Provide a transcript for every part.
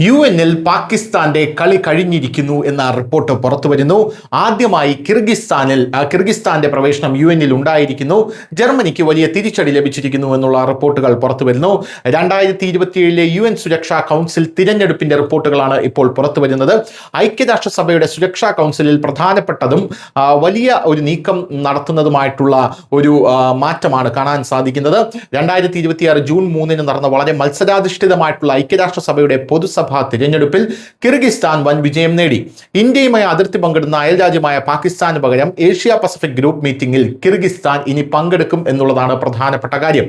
UN-ൽ പാകിസ്ഥാന്റെ കളി കഴിഞ്ഞിരിക്കുന്നു എന്ന റിപ്പോർട്ട് പുറത്തുവരുന്നു. ആദ്യമായി കിർഗിസ്ഥാന്റെ പ്രവേശനം UN-ൽ ഉണ്ടായിരിക്കുന്നു. ജർമ്മനിക്ക് വലിയ തിരിച്ചടി ലഭിച്ചിരിക്കുന്നു എന്നുള്ള റിപ്പോർട്ടുകൾ പുറത്തുവരുന്നു. 2027 UN സുരക്ഷാ കൗൺസിൽ തിരഞ്ഞെടുപ്പിന്റെ റിപ്പോർട്ടുകളാണ് ഇപ്പോൾ പുറത്തുവരുന്നത്. ഐക്യരാഷ്ട്രസഭയുടെ സുരക്ഷാ കൗൺസിലിൽ പ്രധാനപ്പെട്ടതും വലിയ ഒരു നീക്കം നടത്തുന്നതുമായിട്ടുള്ള ഒരു മാറ്റമാണ് കാണാൻ സാധിക്കുന്നത്. 2026 ജൂൺ 3 നടന്ന വളരെ മത്സരാധിഷ്ഠിതമായിട്ടുള്ള ഐക്യരാഷ്ട്രസഭയുടെ പൊതുസഭ തിരഞ്ഞെടുപ്പിൽ കിർഗിസ്ഥാൻ വൻ വിജയം നേടി. ഇന്ത്യയുമായി അതിർത്തി പങ്കിടുന്ന അയൽരാജ്യമായ പാകിസ്ഥാന് പകരം ഏഷ്യ പസഫിക് ഗ്രൂപ്പ് മീറ്റിംഗിൽ കിർഗിസ്ഥാൻ ഇനി പങ്കെടുക്കും എന്നുള്ളതാണ് പ്രധാനപ്പെട്ട കാര്യം.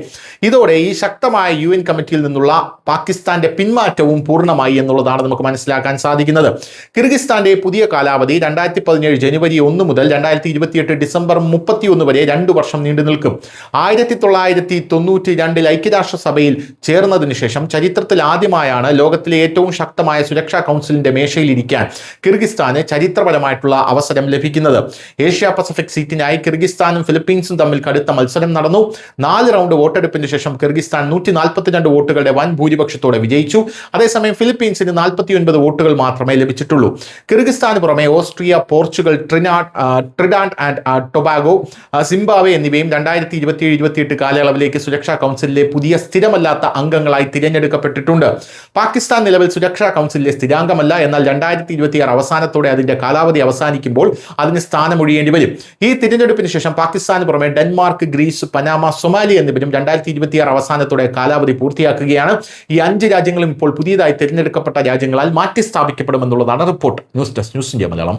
ഇതോടെ ഈ ശക്തമായ UN കമ്മിറ്റിയിൽ നിന്നുള്ള പാകിസ്ഥാന്റെ പിന്മാറ്റവും പൂർണ്ണമായി എന്നുള്ളതാണ് നമുക്ക് മനസ്സിലാക്കാൻ സാധിക്കുന്നത്. കിർഗിസ്ഥാന്റെ പുതിയ കാലാവധി 2017 ജനുവരി 1 മുതൽ 2028 ഡിസംബർ 31 വരെ 2 വർഷം നീണ്ടു നിൽക്കും. 1992 ഐക്യരാഷ്ട്രസഭയിൽ ചേർന്നതിനു ശേഷം ചരിത്രത്തിൽ ആദ്യമായാണ് ലോകത്തിലെ ഏറ്റവും ശക്തമായ സുരക്ഷാ കൗൺസിലിന്റെ മേശയിലിരിക്കാൻ കിർഗിസ്ഥാന് ചരിത്രപരമായിട്ടുള്ള അവസരം ലഭിക്കുന്നത്. ഏഷ്യ പസഫിക് സീറ്റിനായി കിർഗിസ്ഥാനും ഫിലിപ്പീൻസും തമ്മിൽ കടുത്ത മത്സരം നടന്നു. 4 റൗണ്ട് വോട്ടെടുപ്പിന് ശേഷം കിർഗിസ്ഥാൻ 142 വോട്ടുകളുടെ വൻ ഭൂരിപക്ഷത്തോടെ വിജയിച്ചു. അതേസമയം ഫിലിപ്പീൻസിന് 49 വോട്ടുകൾ മാത്രമേ ലഭിച്ചിട്ടുള്ളൂ. കിർഗിസ്ഥാന് പുറമെ Austria, Portugal, ട്രിഡാൻഡ് and Tobago, Zimbabwe എന്നിവയും 2027-28 കാലയളവിലേക്ക് സുരക്ഷാ കൗൺസിലിലെ പുതിയ സ്ഥിരമല്ലാത്ത അംഗങ്ങളായി തിരഞ്ഞെടുക്കപ്പെട്ടിട്ടുണ്ട്. പാകിസ്ഥാൻ നിലവിൽ സുരക്ഷാ കൗൺസിലിലെ സ്ഥിരാംഗമല്ല. എന്നാൽ 2026 അവസാനത്തോടെ അതിന്റെ കാലാവധി അവസാനിക്കുമ്പോൾ അതിന് സ്ഥാനമൊഴിയേണ്ടി വരും. ഈ തിരഞ്ഞെടുപ്പിന് ശേഷം പാകിസ്ഥാന് പുറമെ ഡെൻമാർക്ക്, ഗ്രീസ്, പനാമ, സൊമാലിയ എന്നിവരും 2026 അവസാനത്തോടെ കാലാവധി പൂർത്തിയാക്കുകയാണ്. ഈ 5 രാജ്യങ്ങളും ഇപ്പോൾ പുതിയതായി തിരഞ്ഞെടുക്കപ്പെട്ട രാജ്യങ്ങളാൽ മാറ്റി സ്ഥാപിക്കപ്പെടുമെന്നുള്ളതാണ് report. News desk, news India Malayalam.